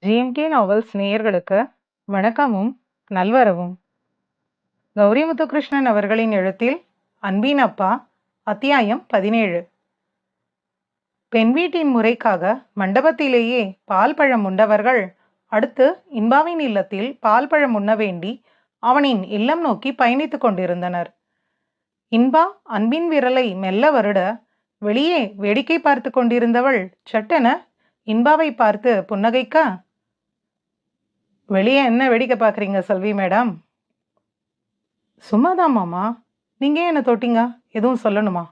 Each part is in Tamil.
ஜிஎம்கே நாவல்ஸ் நேயர்களுக்கு வணக்கமும் நல்வரவும். கௌரி முத்துகிருஷ்ணன் அவர்களின் எழுத்தில் அன்பின் அப்பா, அத்தியாயம் 17. பெண் வீட்டின் முறைக்காக மண்டபத்திலேயே பால் பழம் உண்டவர்கள் அடுத்து இன்பாவின் இல்லத்தில் பால் பழம் உண்ண வேண்டி அவனின் இல்லம் நோக்கி பயணித்துக் கொண்டிருந்தனர். இன்பா அன்பின் விரலை மெல்ல வருட வெளியே வேடிக்கை பார்த்து கொண்டிருந்தவள் சட்டென இன்பாவை பார்த்து புன்னகைக்க, வெளியே என்ன வேடிக்கை பார்க்குறீங்க செல்வி மேடம்? சும்மாதான் மாமா. நீங்கள் என்ன தொட்டிங்க? எதுவும் சொல்லணுமா?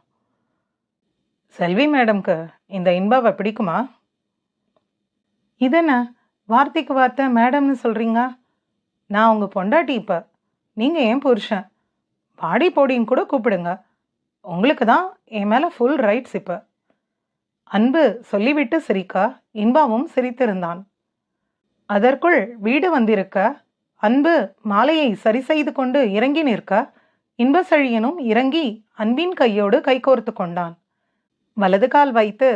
செல்வி மேடம்க்கு இந்த இன்பாவை பிடிக்குமா? இதென்ன வார்த்தைக்கு வார்த்தை மேடம்னு சொல்கிறீங்க? நான் உங்கள் பொண்டாட்டி. இப்போ நீங்கள் ஏன் புருஷன். பாடி போடின்னு கூட கூப்பிடுங்க. உங்களுக்கு தான் என் மேலே ஃபுல் ரைட்ஸ். இப்போ அன்பு சொல்லிவிட்டு சிரிக்க இன்பாவும் சிரித்திருந்தான். அதற்குள் வீடு வந்திருக்க அன்பு மாலையை சரி செய்து கொண்டு இறங்கி நிற்க இன்பசழியனும் இறங்கி அன்பின் கையோடு கைகோர்த்து கொண்டான். வலது கால் வைத்து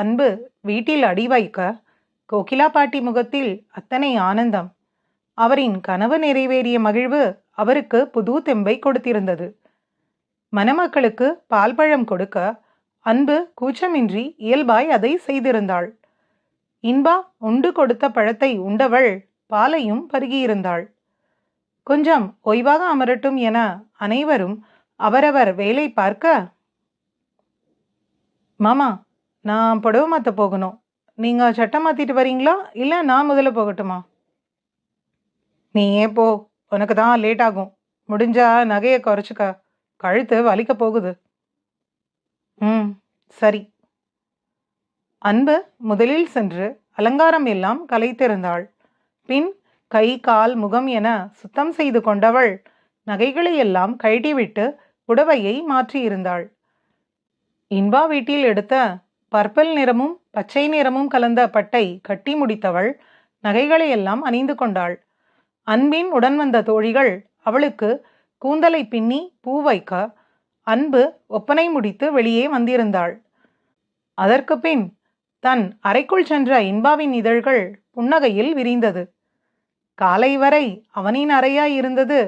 அன்பு வீட்டில் அடி வைக்க கோகிலா பாட்டி முகத்தில் அத்தனை ஆனந்தம். அவரின் கனவு நிறைவேறிய மகிழ்வு அவருக்கு புது தெம்பை கொடுத்திருந்தது. மணமக்களுக்கு பால் பழம் கொடுக்க அன்பு கூச்சமின்றி இயல்பாய் அதை செய்திருந்தாள். இன்பா உண்டு கொடுத்த பழத்தை உண்டவள் பாலையும் பருகியிருந்தாள். கொஞ்சம் ஓய்வாக அமரட்டும் என அனைவரும் அவரவர் வேலை பார்க்க, மாமா, நான் புடவை மாற்ற போகணும். நீங்கள் சட்டை மாற்றிட்டு வரீங்களா இல்லை நான் முதல்ல போகட்டுமா? நீ ஏன் போ, உனக்கு தான் லேட் ஆகும். முடிஞ்சா நகையை குறைச்சிக்க, கழுத்து வலிக்க போகுது. சரி. அன்பு முதலில் சென்று அலங்காரம் எல்லாம் கலைத்திருந்தாள். பின் கை கால் முகம் என சுத்தம் செய்து கொண்டவள் நகைகளை எல்லாம் கழட்டிவிட்டு புடவையை மாற்றியிருந்தாள். இன்பா வீட்டில் எடுத்த பர்பிள் நிறமும் பச்சை நிறமும் கலந்த பட்டை கட்டி முடித்தவள் நகைகளை எல்லாம் அணிந்து கொண்டாள். அன்பின் உடன் வந்த தோழிகள் அவளுக்கு கூந்தலை பின்னி பூ வைக்க அன்பு ஒப்பனை முடித்து வெளியே வந்திருந்தாள். அதற்கு பின் தன் அறைக்குள் சென்ற இன்பாவின் இதழ்கள் புன்னகையில் விரிந்தது. காலை வரை அவனின் அறையாய் இருந்தது,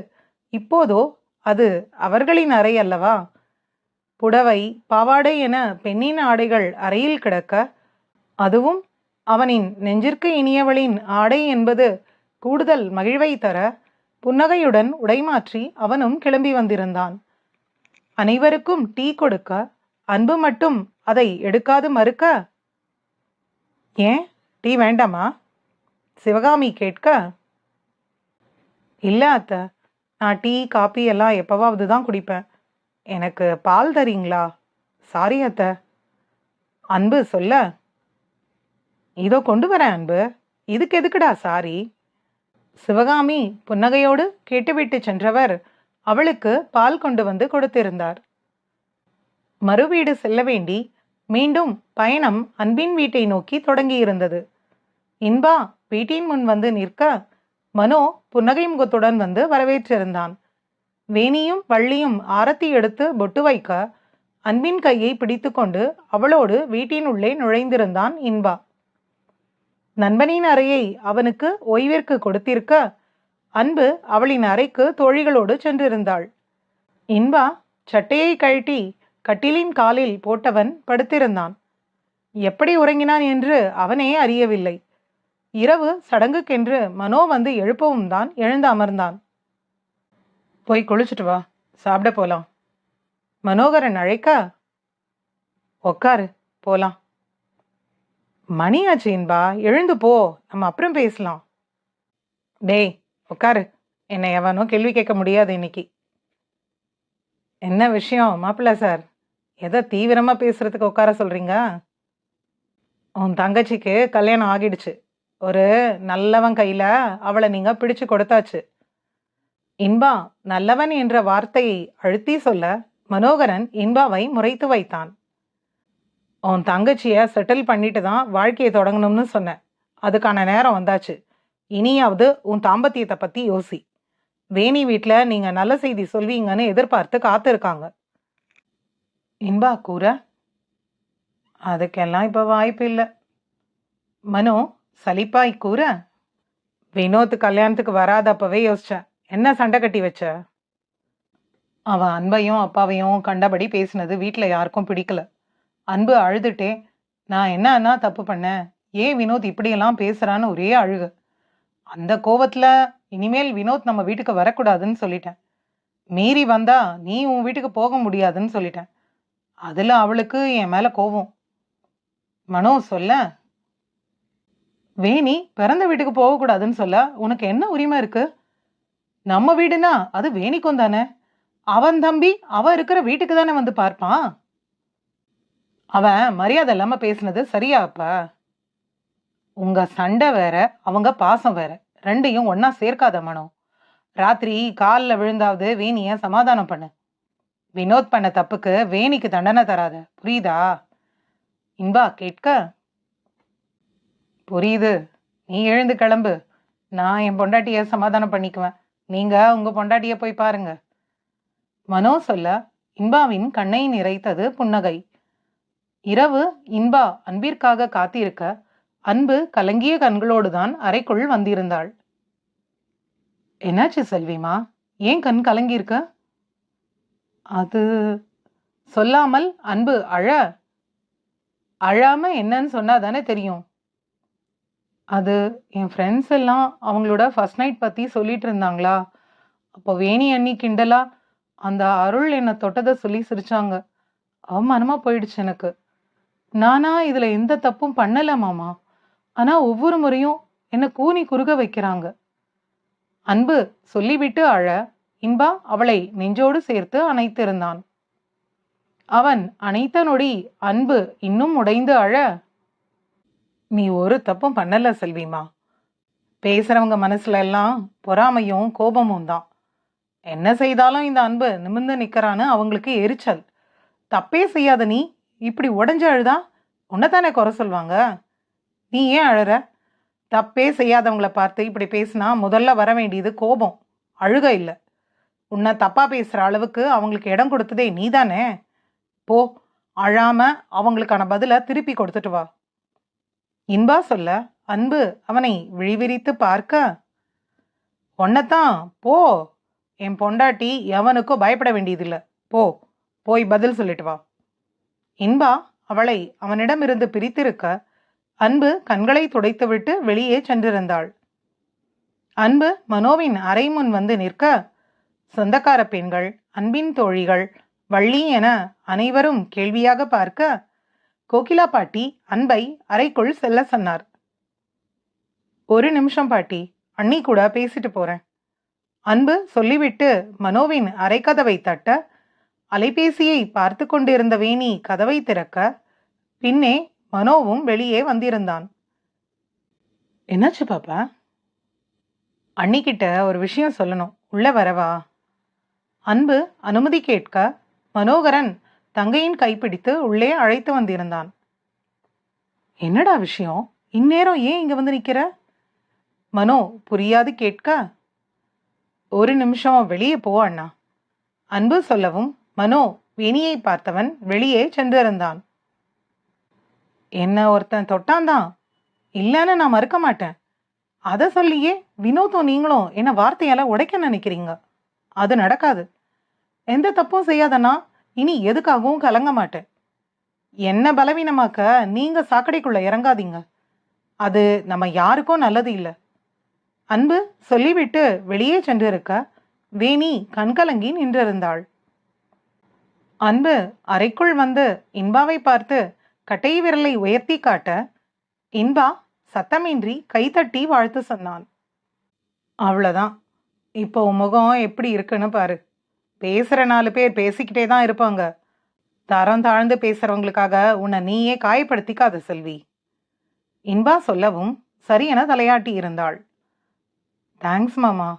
இப்போதோ அது அவர்களின் அறை அல்லவா? புடவை பாவாடை என பெண்ணின் ஆடைகள் அறையில் கிடக்க, அதுவும் அவனின் நெஞ்சிற்கு இனியவளின் ஆடை என்பது கூடுதல் மகிழ்வை தர புன்னகையுடன் உடைமாற்றி அவனும் கிளம்பி வந்திருந்தான். அனைவருக்கும் டீ கொடுக்க அன்பு மட்டும் அதை எடுக்காது மறுக்க, ஏன் டீ வேண்டாமா? சிவகாமி கேட்க, இல்லை அத்தை, நான் டீ காப்பி எல்லாம் எப்போவாவது தான் குடிப்பேன். எனக்கு பால் தரீங்களா? சாரி அத்தை. அன்பு சொல்ல, இதோ கொண்டு வரேன் அன்பு, இதுக்கு எதுக்குடா சாரி? சிவகாமி புன்னகையோடு கேட்டுவிட்டு சென்றவர் அவளுக்கு பால் கொண்டு வந்து கொடுத்திருந்தார். மறுவீடு செல்ல வேண்டி மீண்டும் பயணம் அன்பின் வீட்டை நோக்கி தொடங்கியிருந்தது. இன்பா வீட்டின் முன் வந்து நிற்க மனோ புன்னகை முகத்துடன் வந்து வரவேற்றிருந்தான். வேணியும் வள்ளியும் ஆரத்தி எடுத்து பொட்டு வைக்க அன்பின் கையை பிடித்து கொண்டு அவளோடு வீட்டின் உள்ளே நுழைந்திருந்தான் இன்பா. நண்பனின் அறையை அவனுக்கு ஓய்விற்கு கொடுத்திருக்க அன்பு அவளின் அறைக்கு தோழிகளோடு சென்றிருந்தாள். இன்பா சட்டையை கழட்டி கட்டிலின் காலில் போட்டவன் படுத்திருந்தான். எப்படி உறங்கினான் என்று அவனே அறியவில்லை. இரவு சடங்குக்கென்று மனோ வந்து எழுப்பவும் தான் எழுந்து அமர்ந்தான். போய் குளிச்சுட்டு வா, சாப்பிட போலாம். மனோகரன் அழைக்க, உக்காரு போலாம். மணியாச்சு இன்பா, எழுந்து போ, நம்ம அப்புறம் பேசலாம். டேய் உக்காரு, என்னை எவனோ கேள்வி கேட்க முடியாது இன்னைக்கு. என்ன விஷயம் மாப்பிள்ள சார்? எதை தீவிரமாக பேசுறதுக்கு உட்கார சொல்கிறீங்க? உன் தங்கச்சிக்கு கல்யாணம் ஆகிடுச்சு. ஒரு நல்லவன் கையில் அவளை நீங்கள் பிடிச்சு கொடுத்தாச்சு. இன்பா நல்லவன் என்ற வார்த்தையை அழுத்தி சொல்ல மனோகரன் இன்பாவை முறைத்து வைத்தான். உன் தங்கச்சியை செட்டில் பண்ணிட்டு தான் வாழ்க்கையை தொடங்கணும்னு சொன்னேன். அதுக்கான நேரம் வந்தாச்சு. இனியாவது உன் தாம்பத்தியத்தை பற்றி யோசி. வேணி வீட்டில் நீங்கள் நல்ல செய்தி சொல்வீங்கன்னு எதிர்பார்த்து காத்திருக்காங்க. இன்பா கூற, அதுக்கெல்லாம் இப்போ வாய்ப்பு இல்லை. மனோ சலிப்பாய் கூற, வினோத் கல்யாணத்துக்கு வராதப்பவே யோசிச்சேன். என்ன சண்டை கட்டி வச்ச? அவன் அன்பையும் அப்பாவையும் கண்டபடி பேசினது வீட்ல யாருக்கும் பிடிக்கல. அன்பு அழுதுட்டே, நான் என்ன தப்பு பண்ணேன்? ஏன் வினோத் இப்படியெல்லாம் பேசுறான்னு ஒரே அழுக. அந்த கோவத்துல இனிமேல் வினோத் நம்ம வீட்டுக்கு வரக்கூடாதுன்னு சொல்லிட்டேன். மீறி வந்தா நீ உன் வீட்டுக்கு போக முடியாதுன்னு சொல்லிட்டேன். அதுல அவளுக்கு என் மேல கோவம். மனோ சொல்ல, வேணி பிறந்த வீட்டுக்கு போகக்கூடாதுன்னு சொல்ல உனக்கு என்ன உரிமை இருக்கு? நம்ம வீடுனா அது வேணிக்கும் தானே. அவன் தம்பி அவ இருக்கிற வீட்டுக்கு தானே வந்து பார்ப்பான். அவன் மரியாதை இல்லாம பேசுனது சரியா அப்பா? உங்க சண்டை வேற, அவங்க பாசம் வேற. ரெண்டையும் ஒன்னா சேர்க்காத மனோ. ராத்திரி கால்ல விழுந்தாவது வேணிய சமாதானம் பண்ணு. வினோத் பண்ண தப்புக்கு வேணிக்கு தண்டனை தராத, புரியுதா? இன்பா கேட்க, புரியுது. நீ எழுந்து கிளம்பு. நான் என் பொண்டாட்டிய சமாதானம் பண்ணிக்குவேன். நீங்க உங்க பொண்டாட்டிய போய் பாருங்க. மனோ சொல்ல, இன்பாவின் கண்ணை நிறைத்தது புன்னகை. இரவு இன்பா அன்பிற்காக காத்திருக்க, அன்பு கலங்கிய கண்களோடுதான் அறைக்குள் வந்திருந்தாள். என்னாச்சு செல்விமா? ஏன் கண் கலங்கியிருக்க? அது சொல்லாமல் அன்பு அழாம என்னன்னு சொன்னா தானே தெரியும். அது என் ஃப்ரெண்ட்ஸ் எல்லாம் அவங்களோட ஃபர்ஸ்ட் நைட் பத்தி சொல்லிட்டு இருந்தாங்களா. அப்போ வேணி அண்ணி கிண்டலா அந்த அருள் என்னை தொட்டதை சொல்லி சிரிச்சாங்க. அவமானமா போயிடுச்சு எனக்கு. நானா இதுல எந்த தப்பும் பண்ணல மாமா. ஆனா ஒவ்வொரு முறையும் என்னை கூனி குறுக வைக்கிறாங்க. அன்பு சொல்லிவிட்டு அழ, இன்பா அவளை நெஞ்சோடு சேர்த்து அணைத்திருந்தான். அவன் அணைத்த நொடி அன்பு இன்னும் உடைந்து அழ, நீ ஒரு தப்பும் பண்ணல செல்விமா. பேசுறவங்க மனசுல எல்லாம் பொறாமையும் கோபமும் தான். என்ன செய்தாலும் இந்த அன்பு நிமிர்ந்து நிக்கிறான்னு அவங்களுக்கு எரிச்சல். தப்பே செய்யாத நீ இப்படி உடைஞ்சு அழுதா உன்னைத்தானே குறை சொல்வாங்க. நீ ஏன் அழற? தப்பே செய்யாதவங்கள பார்த்து இப்படி பேசினா முதல்ல வர வேண்டியது கோபம், அழுக இல்ல. உன்னை தப்பா பேசுற அளவுக்கு அவங்களுக்கு இடம் கொடுத்ததே நீதானே. போ, அழாம அவங்களுக்கான பதில திருப்பி கொடுத்துட்டு வா. இன்பா சொல்ல, அன்பு அவனை விழிவிரித்து பார்க்க, உன்னைத்தான் போ. என் பொண்டாட்டி எவனுக்கும் பயப்பட வேண்டியதில்லை. போ, போய் பதில் சொல்லிட்டு வா. இன்பா அவளை அவனிடமிருந்து பிரித்திருக்க, அன்பு கண்களை துடைத்துவிட்டு வெளியே சென்றிருந்தாள். அன்பு மனோவின் அறை முன் வந்து நிற்க, சொந்தக்கார பெண்கள், அன்பின் தோழிகள், வள்ளி என அனைவரும் கேள்வியாக பார்க்க, கோகிலா பாட்டி அன்பை அறைக்குள் செல்ல சொன்னார். ஒரு நிமிஷம் பாட்டி, அண்ணி கூட பேசிட்டு போறேன். அன்பு சொல்லிவிட்டு மனோவின் அறைக்கதவை தட்ட, அலைபேசியை பார்த்து கொண்டிருந்த வேணி கதவை திறக்க, பின்னே மனோவும் வெளியே வந்திருந்தான். என்னாச்சு பாப்பா? அண்ணிக்கிட்ட ஒரு விஷயம் சொல்லணும், உள்ள வரவா? அன்பு அனுமதி கேட்க, மனோகரன் தங்கையின் கைப்பிடித்து உள்ளே அழைத்து வந்திருந்தான். என்னடா விஷயம்? இந்நேரம் ஏன் இங்க வந்து நிக்கிற? மனோ புரியாது கேட்க, ஒரு நிமிஷம் வெளியே போ அண்ணா. அன்பு சொல்லவும் மனோ வேணியை பார்த்தவன் வெளியே சென்றிருந்தான். என்ன ஒருத்தன் தொட்டான்தான், இல்லைன்னு நான் மறுக்க மாட்டேன். அதை சொல்லியே வினோத்தும் நீங்களும் என்ன வார்த்தையால உடைக்க நினைக்கிறீங்க. அது நடக்காது. எந்த தப்பும் செய்யாதனா இனி எதுக்காகவும் கலங்க மாட்டேன். என்ன பலவீனமாக்க நீங்க சாக்கடைக்குள்ள இறங்காதீங்க. அது நம்ம யாருக்கும் நல்லது இல்லை. அன்பு சொல்லிவிட்டு வெளியே சென்றிருக்க, வேணி கண்கலங்கி நின்றிருந்தாள். அன்பு அறைக்குள் வந்து இன்பாவை பார்த்து கட்டை விரலை உயர்த்தி காட்ட, இன்பா சத்தமின்றி கைத்தட்டி வாழ்த்து சொன்னான். அவ்வளோதான். இப்போ உன் முகம் எப்படி இருக்குன்னு பாரு. பேசுற 4 பேர் பேசிக்கிட்டே தான் இருப்பாங்க. தரம் தாழ்ந்து பேசுறவங்களுக்காக உன்னை நீயே காயப்படுத்திக்காத செல்வி. இன்பா சொல்லவும் சரியென தலையாட்டி இருந்தாள். தேங்க்ஸ் மாமா,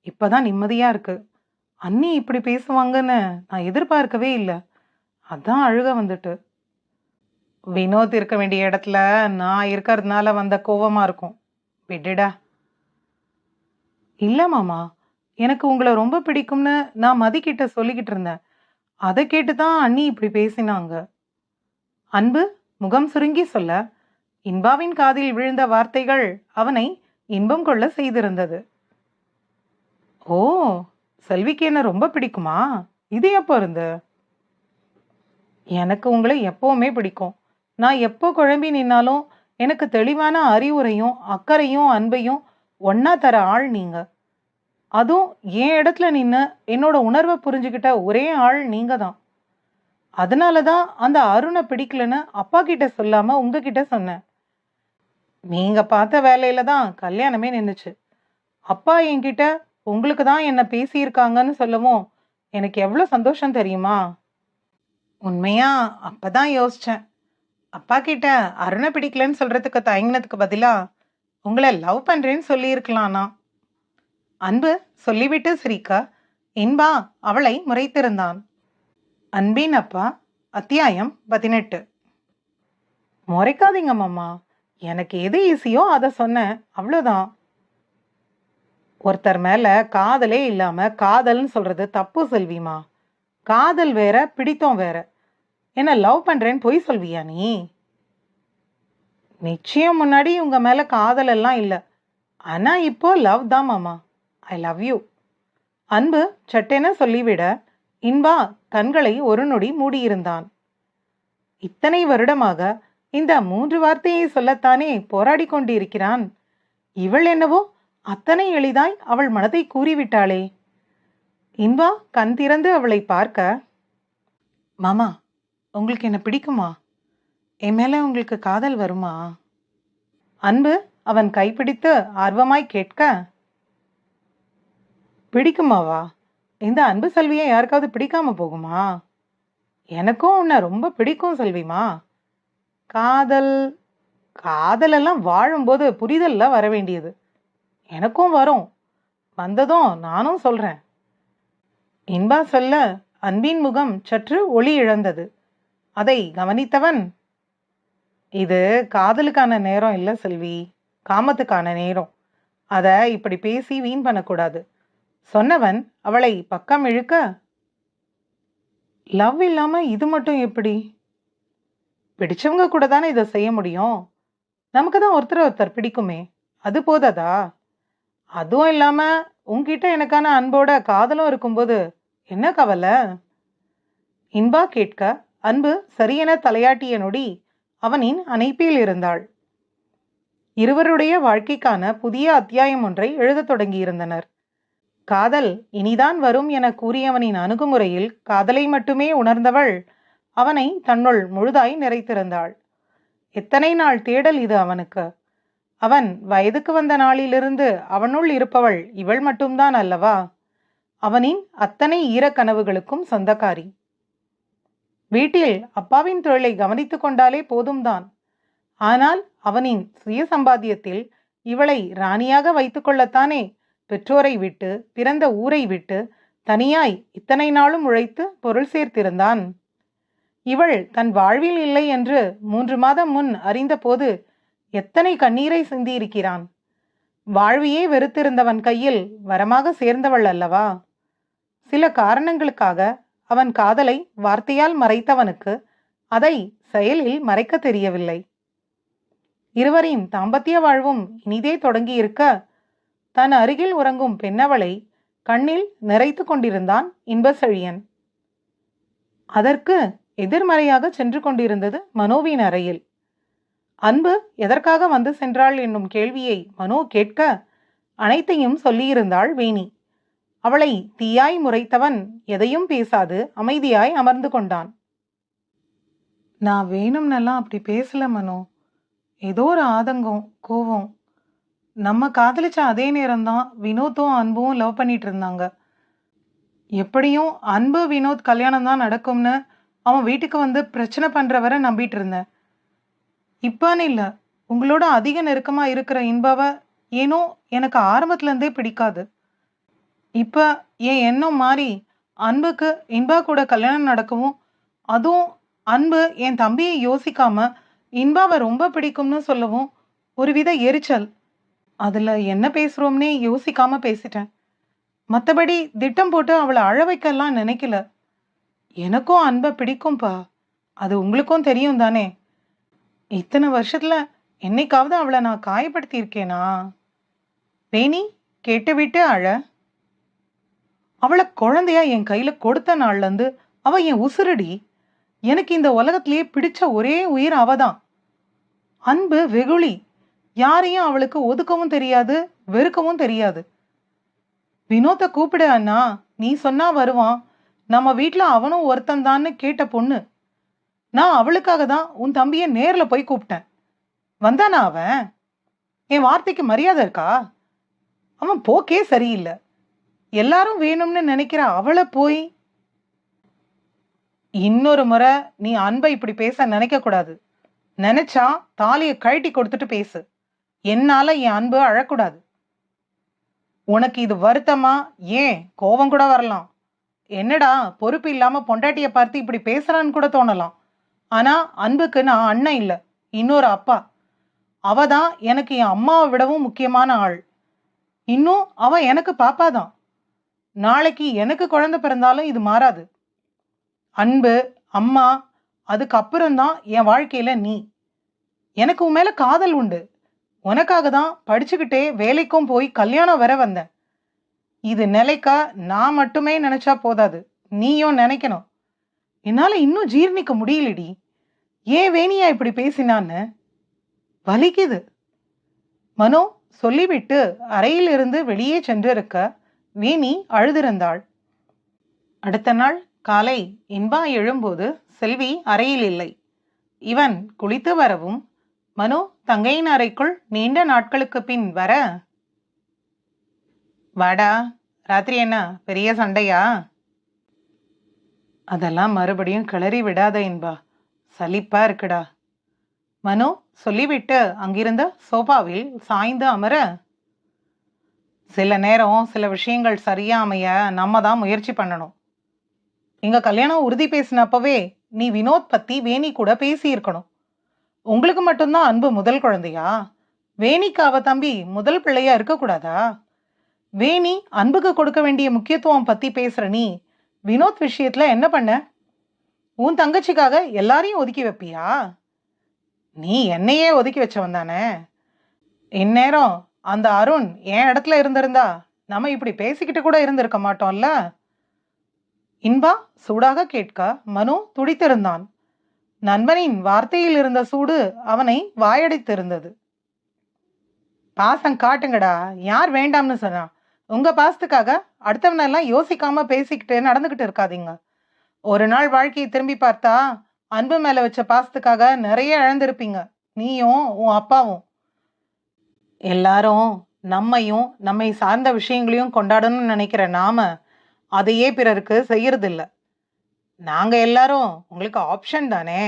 இப்பதான் நிம்மதியா இருக்கு. அண்ணி இப்படி பேசுவாங்கன்னு நான் எதிர்பார்க்கவே இல்லை. அதான் அழுக வந்துட்டு. வினோத் இருக்க வேண்டிய இடத்துல நான் இருக்கிறதுனால வந்த கோவமா இருக்கும். விடுடா. இல்ல மாமா, எனக்கு உங்களை ரொம்ப பிடிக்கும்னு நான் மதிக்கிட்ட சொல்லிக்கிட்டு இருந்தேன். அதை கேட்டுதான் அண்ணி இப்படி பேசினாங்க. அன்பு முகம் சுருங்கி சொல்ல, இன்பாவின் காதில் விழுந்த வார்த்தைகள் அவனை இன்பம் கொள்ள செய்திருந்தது. ஓ, செல்விக்கு என்ன ரொம்ப பிடிக்குமா? இது எப்போ இருந்து? எனக்கு உங்களை எப்பவுமே பிடிக்கும். நான் எப்போ குழம்பி நின்னாலும் எனக்கு தெளிவான அறிவுரையும் அக்கறையும் அன்பையும் ஒண்ணா தர ஆள் நீங்க. அதுவும் என் இடத்துல நின்னு என்னோட உணர்வை புரிஞ்சுக்கிட்ட ஒரே ஆள் நீங்க தான். அதனால தான் அந்த அருணை பிடிக்கலன்னு அப்பா கிட்ட சொல்லாம உங்ககிட்ட சொன்னேன். நீங்க பார்த்த வேலையில தான் கல்யாணமே நின்னுச்சு. அப்பா என்கிட்ட உங்களுக்கு தான் என்ன பேசியிருக்காங்கன்னு சொல்லவும் எனக்கு எவ்வளவு சந்தோஷம் தெரியுமா? உண்மையா அப்பதான் யோசிச்சேன். அப்பா கிட்ட அருணை பிடிக்கலன்னு சொல்றதுக்கு தயங்கினதுக்கு பதிலா உங்களை லவ் பண்றேன்னு சொல்லியிருக்கலாம் நான். அன்பு சொல்லிவிட்டு சிரிக்க இன்பா அவளை முறைத்திருந்தான். அன்பின் அப்பா அத்தியாயம் 18. முறைக்காதீங்க மாமா. எனக்கு எது ஈஸியோ அதை சொன்னேன், அவ்வளோதான். ஒருத்தர் மேல காதலே இல்லாம காதல்னு சொல்றது தப்பு செல்விமா. காதல் வேற, பிடித்தம் வேற. என்ன லவ் பண்றேன்னு பொய் சொல்வியா நீ? நிச்சயம் முன்னாடி உங்க மேல காதல் எல்லாம் இல்ல. ஆனா இப்போ லவ் தான் மாமா. I love you. அன்பு சட்டென சொல்லிவிட இன்பா கண்களை ஒரு நொடி மூடியிருந்தான். இத்தனை வருடமாக இந்த 3 வார்த்தையை சொல்லத்தானே போராடி கொண்டிருக்கிறான். இவள் என்னவோ அத்தனை எளிதாய் அவள் மனதை கூறிவிட்டாளே. இன்பா கண் திறந்து அவளை பார்க்க, மாமா உங்களுக்கு என்ன பிடிக்குமா? என் மேல உங்களுக்கு காதல் வருமா? அன்பு அவன் கைப்பிடித்து ஆர்வமாய் கேட்க, பிடிக்குமாவா? இந்த அன்பு செல்வியை யாருக்காவது பிடிக்காம போகுமா? எனக்கும் உன்னை ரொம்ப பிடிக்கும் செல்விமா. காதல் காதல் எல்லாம் வாழும்போது புரிதல்ல வர வேண்டியது. எனக்கும் வரும். வந்ததும் நானும் சொல்றேன். இன்பா சொல்ல அன்பின் முகம் சற்று ஒளி இழந்தது. அதை கவனித்தவன், இது காதலுக்கான நேரம் இல்ல செல்வி, காமத்துக்கான நேரம். அத இப்படி பேசி வீண் பண்ணக்கூடாது சொன்னவன் அவளை பக்கம் இழுக்க, லவ் இல்லாம இது மட்டும் எப்படி? பிடிச்சவங்க கூட தானே இதை செய்ய முடியும். நமக்கு தான் ஒருத்தர் ஒருத்தர் பிடிக்குமே, அது போதாதா? அதுவும் இல்லாம உன்கிட்ட எனக்கான அன்போட காதலும் இருக்கும்போது என்ன கவலை? இன்பா கேட்க அன்பு சரியென தலையாட்டிய நொடி அவனின் அணைப்பில் இருந்தாள். இருவருடைய வாழ்க்கைக்கான புதிய அத்தியாயம் ஒன்றை எழுதத் தொடங்கியிருந்தனர். காதல் இனிதான் வரும் என கூறியவனின் அணுகுமுறையில் காதலை மட்டுமே உணர்ந்தவள் அவனை தன்னுள் முழுதாய் நிறைத்திருந்தாள். எத்தனை நாள் தேடல் இது அவனுக்கு! அவன் வயதுக்கு வந்த நாளிலிருந்து அவனுள் இருப்பவள் இவள் மட்டும்தான் அல்லவா? அவனின் அத்தனை ஈரக்கனவுகளுக்கும் சொந்தக்காரி. வீட்டில் அப்பாவின் தொழிலை கவனித்துக் கொண்டாலே போதும்தான். ஆனால் அவனின் சுய சம்பாத்தியத்தில் இவளை ராணியாக வைத்துக் கொள்ளத்தானே பெற்றோரை விட்டு, பிறந்த ஊரை விட்டு தனியாய் இத்தனை நாளும் உழைத்து பொருள் சேர்த்திருந்தான். இவள் தன் வாழ்வில் இல்லை என்று 3 மாதம் முன் அறிந்தபோது எத்தனை கண்ணீரை சிந்தியிருக்கிறான். வாழ்வையே வெறுத்திருந்தவன் கையில் வரமாக சேர்ந்தவள் அல்லவா? சில காரணங்களுக்காக அவன் காதலை வார்த்தையால் மறைத்தவனுக்கு அதை செயலில் மறைக்க தெரியவில்லை. இருவரின் தாம்பத்திய வாழ்வும் இனிதே தொடங்கியிருக்க தன் அருகில் உறங்கும் பெண்ணவளை கண்ணில் நிறைத்து கொண்டிருந்தான் இன்பசெழியன். அதற்கு எதிர்மறையாக சென்று கொண்டிருந்தது மனோவின் அறையில். அன்பு எதற்காக வந்து சென்றாள் என்னும் கேள்வியை மனோ கேட்க அனைத்தையும் சொல்லியிருந்தாள் வேணி. அவளை தீயாய் முறைத்தவன் எதையும் பேசாது அமைதியாய் அமர்ந்து கொண்டான். நான் வேணும்னெல்லாம் அப்படி பேசல மனோ. ஏதோ ஒரு ஆதங்கம், கோவம். நம்ம காதலிச்ச அதே நேரம்தான் வினோத்தும் அன்பும் லவ் பண்ணிட்டு இருந்தாங்க. எப்படியும் அன்பு வினோத் கல்யாணம் தான் நடக்கும்னு அவன் வீட்டுக்கு வந்து பிரச்சனை பண்றவரை நம்பிட்டு இருந்தேன். இப்பன்னு இல்லை, உங்களோட அதிக நெருக்கமா இருக்கிற இன்பாவை ஏனோ எனக்கு ஆரம்பத்துல இருந்தே பிடிக்காது. இப்ப என் எண்ணம் மாறி அன்புக்கு இன்பா கூட கல்யாணம் நடக்கவும், அதுவும் அன்பு என் தம்பியை யோசிக்காம இன்பாவை ரொம்ப பிடிக்கும்னு சொல்லவும் ஒருவித எரிச்சல். அதுல என்ன பேசுறோம்னே யோசிக்காம பேசிட்டேன். மற்றபடி திட்டம் போட்டு அவளை அழ வைக்கலாம் நினைக்கல. எனக்கும் அன்பை பிடிக்கும்பா, அது உங்களுக்கும் தெரியும் தானே. இத்தனை வருஷத்துல என்னைக்காவது அவளை நான் காயப்படுத்தி இருக்கேனா? வேணி கேட்டுவிட்டு அழ. அவளை குழந்தையா என் கையில கொடுத்த நாள்ல இருந்து அவ என் உசுரடி. எனக்கு இந்த உலகத்திலேயே பிடிச்ச ஒரே உயிர் அவதான். அன்பு வெகுளி. யாரையும் அவளுக்கு ஒதுக்கவும் தெரியாது, வெறுக்கவும் தெரியாது. வினோத்தை கூப்பிடு அண்ணா, நீ சொன்னா வருவான். நம்ம வீட்ல அவனும் ஒருத்தன் தான்னு கேட்ட பொண்ணு. நான் அவளுக்காக தான் உன் தம்பிய நேர்ல போய் கூப்பிட்டேன். வந்தானா அவன்? என் வார்த்தைக்கு மரியாதை இருக்கா? அவன் போக்கே சரியில்லை. எல்லாரும் வேணும்னு நினைக்கிற அவளை போய். இன்னொரு முறை நீ அன்பை இப்படி பேச நினைக்க கூடாது. நினைச்சா தாலியை கழட்டி கொடுத்துட்டு பேசு. என்னால என் அன்பு அழக்கூடாது. உனக்கு இது வருத்தமா? ஏன் கோபம் கூட வரலாம். என்னடா பொறுப்பு இல்லாம பொண்டாட்டிய பார்த்து இப்படி பேசுறான்னு கூட தோணலாம். ஆனா அன்புக்கு நான் அண்ணன் இல்லை, இன்னொரு அப்பா. அவ தான் எனக்கு என் அம்மாவை விடவும் முக்கியமான ஆள். இன்னும் அவ எனக்கு பாப்பா தான். நாளைக்கு எனக்கு குழந்தை பிறந்தாலும் இது மாறாது. அன்பு, அம்மா, அதுக்கப்புறம்தான் என் வாழ்க்கையில நீ. எனக்கு உன் மேல காதல் உண்டு. உனக்காக தான் படிச்சுக்கிட்டே வேலைக்கும் போய் கல்யாணம் வர வந்தேன். இது நிலைக்கா நான் மட்டுமே நினைச்சா போதாது, நீயும் நினைக்கணும். என்னால இன்னும் ஜீர்ணிக்க முடியலடி. ஏன் வேணியா இப்படி பேசினான்னு வலிக்குது. மனோ சொல்லிவிட்டு அறையிலிருந்து வெளியே சென்றிருக்க வேணி அழுதிருந்தாள். அடுத்த நாள் காலை இன்பா எழும்போது செல்வி அறையில் இல்லை. இவன் குளித்து வரவும் மனோ தங்கையின் அறைக்குள் நீண்ட நாட்களுக்கு பின் வர, வாடா, ராத்திரி என்ன பெரிய சண்டையா? அதெல்லாம் மறுபடியும் கிளறி விடாத இன்பா, சலிப்பா இருக்குடா. மனோ சொல்லிவிட்டு அங்கிருந்த சோபாவில் சாய்ந்து அமர, சில நேரம் சில விஷயங்கள் சரியா அமைய நம்ம தான் முயற்சி பண்ணணும். எங்க கல்யாணம் உறுதி பேசினப்பவே நீ வினோத் பத்தி வேணி கூட பேசியிருக்கணும். உங்களுக்கு மட்டும்தான் அன்பு முதல் குழந்தையா? வேணிக்கு அவ தம்பி முதல் பிள்ளையா இருக்கக்கூடாதா? வேணி அன்புக்கு கொடுக்க வேண்டிய முக்கியத்துவம் பத்தி பேசுற நீ வினோத் விஷயத்துல என்ன பண்ண? உன் தங்கச்சிக்காக எல்லாரையும் ஒதுக்கி வைப்பியா? நீ என்னையே ஒதுக்கி வச்சவன் தானே. இந்நேரம் அந்த அருண் என் இடத்துல இருந்திருந்தா நம்ம இப்படி பேசிக்கிட்டு கூட இருந்திருக்க மாட்டோம்ல. இன்பா சூடாக கேட்க மனு துடித்திருந்தான். நண்பனின் வார்த்தையில் இருந்த சூடு அவனை வாயடைத்திருந்தது. பாசம் காட்டுங்கடா, யார் வேண்டாம்னு சொன்னா? உங்க பாசத்துக்காக அடுத்தவனெல்லாம் யோசிக்காம பேசிக்கிட்டு நடந்துகிட்டு இருக்காதீங்க. ஒரு நாள் வாழ்க்கையை திரும்பி பார்த்தா அன்பு மேல வச்ச பாசத்துக்காக நிறைய இழந்திருப்பீங்க, நீயும் உன் அப்பாவும். எல்லாரும் நம்மையும் நம்மை சார்ந்த விஷயங்களையும் கொண்டாடணும்னு நினைக்கிற நாம அதையே பிறருக்கு செய்யறதில்ல. நாங்க எல்லாரும் உங்களுக்கு ஆப்ஷன் தானே.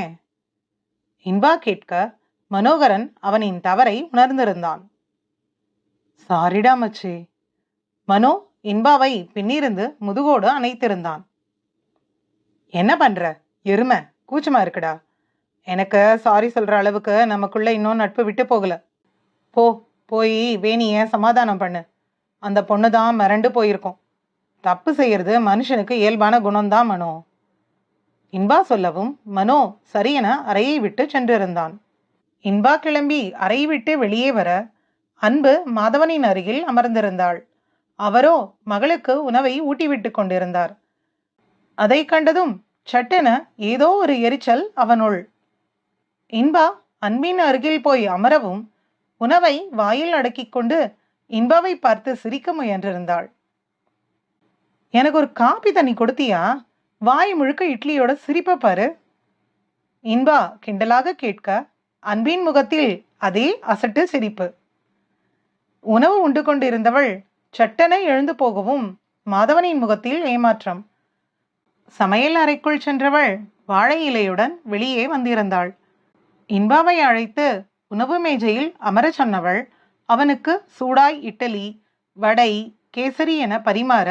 இன்பா கேட்க மனோகரன் அவனின் தவறை உணர்ந்திருந்தான். சாரிடா மச்சி. மனோ இன்பாவை பின்னிருந்து முதுகோடு அணைத்திருந்தான். என்ன பண்ற எருமை, கூச்சமா இருக்குடா. எனக்கு சாரி சொல்ற அளவுக்கு நமக்குள்ள இன்னும் நட்பு விட்டு போகல. போய் வேணிய சமாதானம் பண்ணு. அந்த பொண்ணு தான் மிரண்டு போயிருக்கும். தப்பு செய்யறது மனுஷனுக்கு இயல்பான குணம்தான் மனோ. இன்பா சொல்லவும் மனோ சரியென அறையை விட்டு சென்றிருந்தான். இன்பா கிளம்பி அறையை விட்டு வெளியே வர அன்பு மாதவனின் அருகில் அமர்ந்திருந்தாள். அவரோ மகளுக்கு உணவை ஊட்டிவிட்டு கொண்டிருந்தார். அதை கண்டதும் சட்டென ஏதோ ஒரு எரிச்சல் அவனுள். இன்பா அன்பின் அருகில் போய் அமரவும் உணவை வாயில் அடக்கிக் கொண்டு இன்பாவை பார்த்து சிரிக்க முயன்றிருந்தாள். எனக்கு ஒரு காப்பி தண்ணி கொடுத்தியா? வாய் முழுக்க இட்லியோட சிரிப்ப பாரு. இன்பா கிண்டலாக கேட்க அன்பின் முகத்தில் அதே அசட்டு சிரிப்பு. உணவு உண்டு கொண்டிருந்தவள் சட்டென எழுந்து போகவும் மாதவனின் முகத்தில் ஏமாற்றம். சமையல் அறைக்குள் சென்றவள் வாழை இலையுடன் வெளியே வந்திருந்தாள். இன்பாவை அழைத்து உணவு மேஜையில் அமர சொன்னவள் அவனுக்கு சூடாய் இட்டலி, வடை, கேசரி என பரிமாற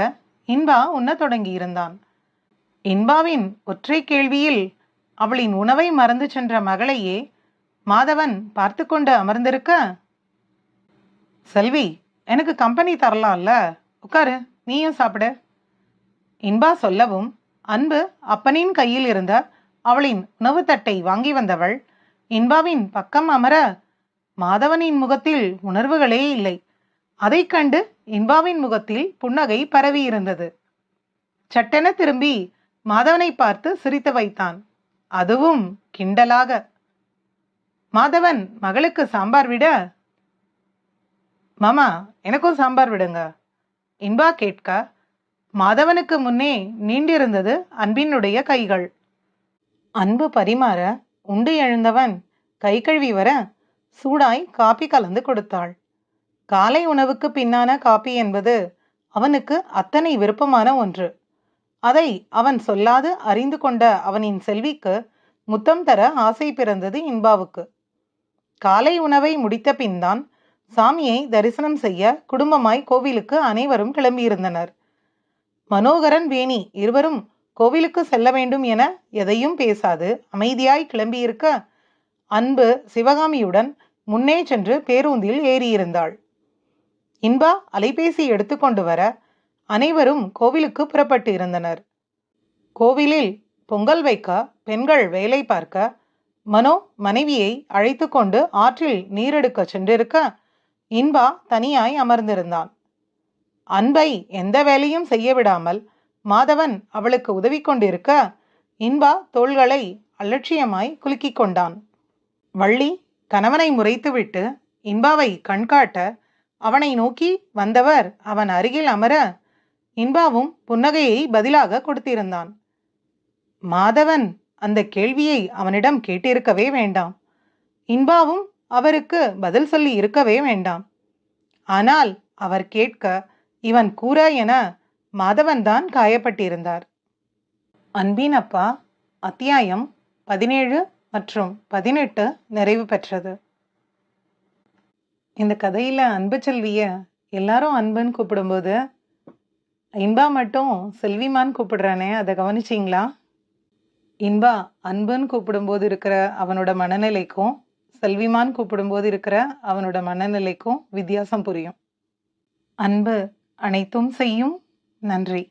இன்பா உண்ணத் தொடங்கியிருந்தான். இன்பாவின் ஒற்றை கேள்வியில் அவளின் உணவை மறந்து சென்ற மகளையே மாதவன் பார்த்து கொண்டு அமர்ந்திருக்க, செல்வி, எனக்கு கம்பெனி தரலாம்ல, உட்காரு, நீயும் சாப்பிடு. இன்பா சொல்லவும் அன்பு அப்பனின் கையில் இருந்த அவளின் உணவு தட்டை வாங்கி வந்தவள் இன்பாவின் பக்கம் அமர மாதவனின் முகத்தில் உணர்வுகளே இல்லை. அதைக் கண்டு இன்பாவின் முகத்தில் புன்னகை பரவியிருந்தது. சட்டென திரும்பி மாதவனை பார்த்து சிரித்து வைத்தான், அதுவும் கிண்டலாக. மாதவன் மகளுக்கு சாம்பார் விட, மாமா எனக்கும் சாம்பார் விடுங்க, இன்பா கேட்க, மாதவனுக்கு முன்னே நீண்டிருந்தது அன்பினுடைய கைகள். அன்பு பரிமாற உண்டு எழுந்தவன் கை கழுவி வர சூடாய் காப்பி கலந்து கொடுத்தாள். காலை உணவுக்கு பின்னான காப்பி என்பது அவனுக்கு அத்தனை விருப்பமான ஒன்று. அதை அவன் சொல்லாது அறிந்து கொண்ட அவனின் செல்விக்கு முத்தம் தர ஆசை பிறந்தது இன்பாவுக்கு. காலை உணவை முடித்த பின்தான் சாமியை தரிசனம் செய்ய குடும்பமாய் கோவிலுக்கு அனைவரும் கிளம்பியிருந்தனர். மனோகரன், வேணி இருவரும் கோவிலுக்கு செல்ல வேண்டும் என எதையும் பேசாது அமைதியாய் கிளம்பியிருக்க, அன்பு சிவகாமியுடன் முன்னே சென்று பேருந்தில் ஏறியிருந்தாள். இன்பா அலைபேசி எடுத்துக்கொண்டு வர அனைவரும் கோவிலுக்கு புறப்பட்டு இருந்தனர். கோவிலில் பொங்கல் வைக்க பெண்கள் வேலை பார்க்க மனோ மனைவியை அழைத்து கொண்டு ஆற்றில் நீரெடுக்க சென்றிருக்க, இன்பா தனியாய் அமர்ந்திருந்தான். அன்பை எந்த வேலையும் செய்ய விடாமல் மாதவன் அவளுக்கு உதவி கொண்டிருக்க, இன்பா தோள்களை அலட்சியமாய் குலுக்கிக் கொண்டான். வள்ளி கணவனை முறைத்துவிட்டு இன்பாவை கண்காட்ட அவனை நோக்கி வந்தவர் அவன் அருகில் அமர, இன்பாவும் புன்னகையை பதிலாக கொடுத்திருந்தான். மாதவன் அந்த கேள்வியை அவனிடம் கேட்டிருக்கவே வேண்டாம். இன்பாவும் அவருக்கு பதில் சொல்லி இருக்கவே வேண்டாம். ஆனால் அவர் கேட்க இவன் கூற என மாதவன்தான் காயப்பட்டிருந்தார். அன்பின் அப்பா அத்தியாயம் 17 மற்றும் 18 நிறைவு பெற்றது. இந்த கதையில் அன்பு செல்விய எல்லாரும் அன்புன்னு கூப்பிடும்போது இன்பா மட்டும் செல்விமான்னு கூப்பிடுறானே, அதை கவனிச்சிங்களா? இன்பா அன்புன்னு கூப்பிடும்போது இருக்கிற அவனோட மனநிலைக்கும் செல்விமான் கூப்பிடும்போது இருக்கிற அவனோட மனநிலைக்கும் வித்தியாசம் புரியும். அன்பு அனைத்தும் செய்யும். நன்றி.